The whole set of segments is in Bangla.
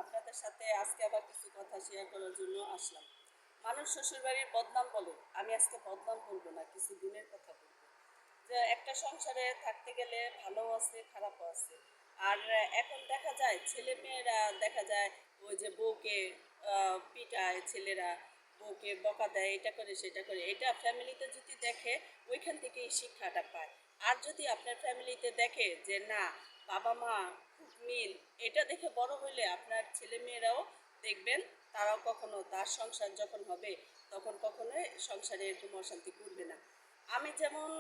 আপনাদের সাথে আজকে আবার কিছু কথা শেয়ার করার জন্য আসলাম। মানুষ শ্বশুরবাড়ির বদনাম বলে, আমি আজকে বদনাম বলবো না, কিছু গুণের কথা বলবো। যে একটা সংসারে থাকতে গেলে ভালোও আছে খারাপও আছে। আর এখন দেখা যায় ছেলে মেয়েরা দেখা যায় ওই যে বউকে পিটায় ছেলেরা, বউকে বকা দেয়, এটা করে সেটা করে, এটা ফ্যামিলিতে যদি দেখে ওইখান থেকেই শিক্ষাটা পায়। আর যদি আপনার ফ্যামিলিতে দেখে যে না, বাবা মা খুব মিল, এটা দেখে বড় হইলে আপনার ছেলে মেয়েরাও দেখবেন তারাও কখনো তার সংসার যখন হবে তখন কখনোই সংসারে এরকম অশান্তি করবে না। আমি যেমন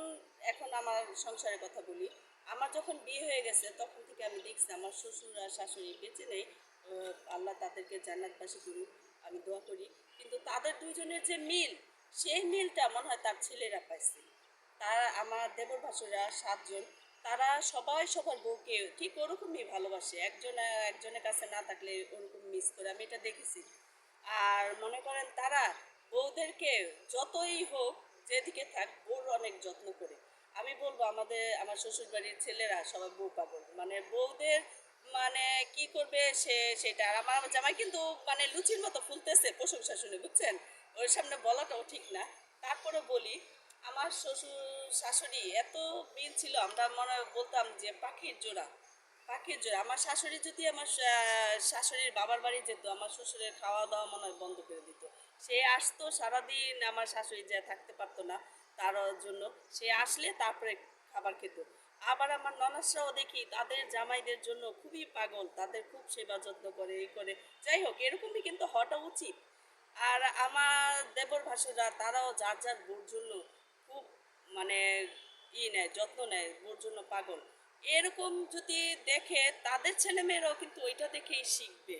এখন আমার সংসারের কথা বলি, আমার যখন বিয়ে হয়ে গেছে তখন থেকে আমি দেখছি আমার শ্বশুর আর শাশুড়ি বেঁচে নেই। আল্লাহ তাদেরকে জান্নাতবাসী করুক, আমি দোয়া করি। কিন্তু তাদের দুইজনের যে মিল, সেই মিলটা মনে হয় তার ছেলেরা পাইছে। তারা আমার দেবর ভাসুরা 7 জন, তারা সবাই সবার বউকে ঠিক ওরকমই ভালোবাসে, একজন একজনের কাছে না থাকলে ওরকম মিস করে, আমি এটা দেখেছি। আর মনে করেন তারা বউদেরকে যতই হোক যেদিকে থাক বউর অনেক যত্ন করে। আমি বলবো আমার শ্বশুর বাড়ির ছেলেরা সবাই বউ পাগল, মানে বউদের মানে কি করবে সেটা। আর আমার জামাই কিন্তু মানে লুচির মতো ফুলতেছে প্রশংসা শুনে, বুঝছেন? ওর সামনে বলাটাও ঠিক না, তারপরে বলি আমার শ্বশুর শাশুড়ি এত মিল ছিল, আমরা মনে বলতাম যে পাখির জোড়া। পাখির জোড়া। আমার শাশুড়ি যদি আমার শাশুড়ির বাবার বাড়ি যেত, আমার শ্বশুরের খাওয়া দাওয়া মনে হয় বন্ধ করে দিত। সে আসতো সারাদিন, আমার শাশুড়ি যা থাকতে পারতো না তার জন্য, সে আসলে তারপরে খাবার খেত। আবার আমার ননদরাও দেখি তাদের জামাইদের জন্য খুবই পাগল, তাদের খুব সেবা যত্ন করে এই করে। যাই হোক, এরকমই কিন্তু হওয়াটা উচিত। আর আমার দেবর ভাসুররা তারাও যার যার বউর জন্য খুব মানে নেয়, যত্ন নেয়, বউর জন্য পাগল। এরকম যদি দেখে তাদের ছেলে মেয়েরাও কিন্তু ওইটা দেখেই শিখবে।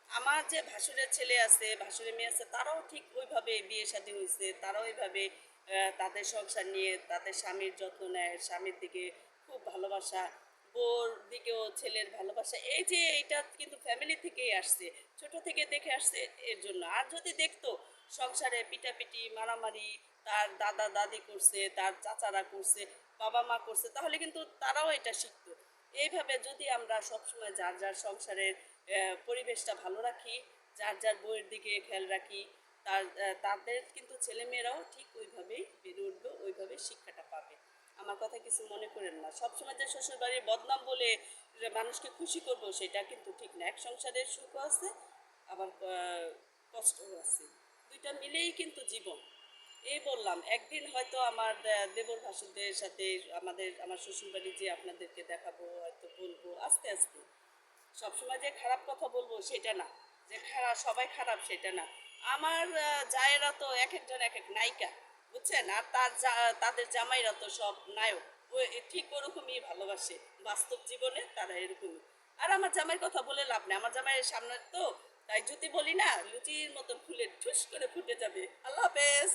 আমার যে ভাসুরের ছেলে আছে, ভাসুরের মেয়ে আছে, তারাও ঠিক ওইভাবে বিয়ে শাদী হয়েছে, তারাও ওইভাবে তাদের সংসার নিয়ে তাদের স্বামীর যত্ন নেয়, স্বামীর দিকে খুব ভালোবাসা, বউর দিকেও ছেলের ভালোবাসা। এই যে এইটা কিন্তু ফ্যামিলি থেকেই আসছে, ছোট থেকে দেখে আসছে এর জন্য। আর যদি দেখতো সংসারে পিটাপিটি মারামারি তার দাদা দাদি করছে, তার চাচারা করছে, বাবা মা করছে, তাহলে কিন্তু তারাও এটা শিখতো। এইভাবে যদি আমরা সবসময় যার যার সংসারের পরিবেশটা ভালো রাখি, যার যার বউয়ের দিকে খেয়াল রাখি, তাদের কিন্তু ছেলেমেয়েরাও ঠিক ওইভাবেই বেড়ে উঠবে, ওইভাবে শিক্ষাটা পাবে। আমার কথা কিছু মনে করেন না, সবসময় যে শ্বশুরবাড়ির বদনাম বলে যে মানুষকে খুশি করব সেটা কিন্তু ঠিক না। এক সংসারের সুখও আছে, আবার কষ্টও আছে, দুইটা মিলেই কিন্তু জীবন। এই বললাম একদিন হয়তো আমার দেবর ভাসুরদের সাথে আমার শ্বশুরবাড়ি যে আপনাদেরকে দেখাবো, হয়তো বলবো আস্তে আস্তে। সবসময় যে খারাপ কথা বলবো সেটা না, যে খারাপ সবাই খারাপ সেটা না। আমার জায়েরা তো এক একজন এক এক নায়িকা, বুঝছেন? আর তাদের জামাইরা তো সব নায়ক। ও ঠিক ওরকমই ভালোবাসে, বাস্তব জীবনে তারা এরকমই। আর আমার জামাইয়ের কথা বলে লাভ নেই, আমার জামাইয়ের সামনে তো তাই যদি বলি না, লুচির মতন ফুলে ঠুস করে ফুটে যাবে। আল্লাহ হাফেজ।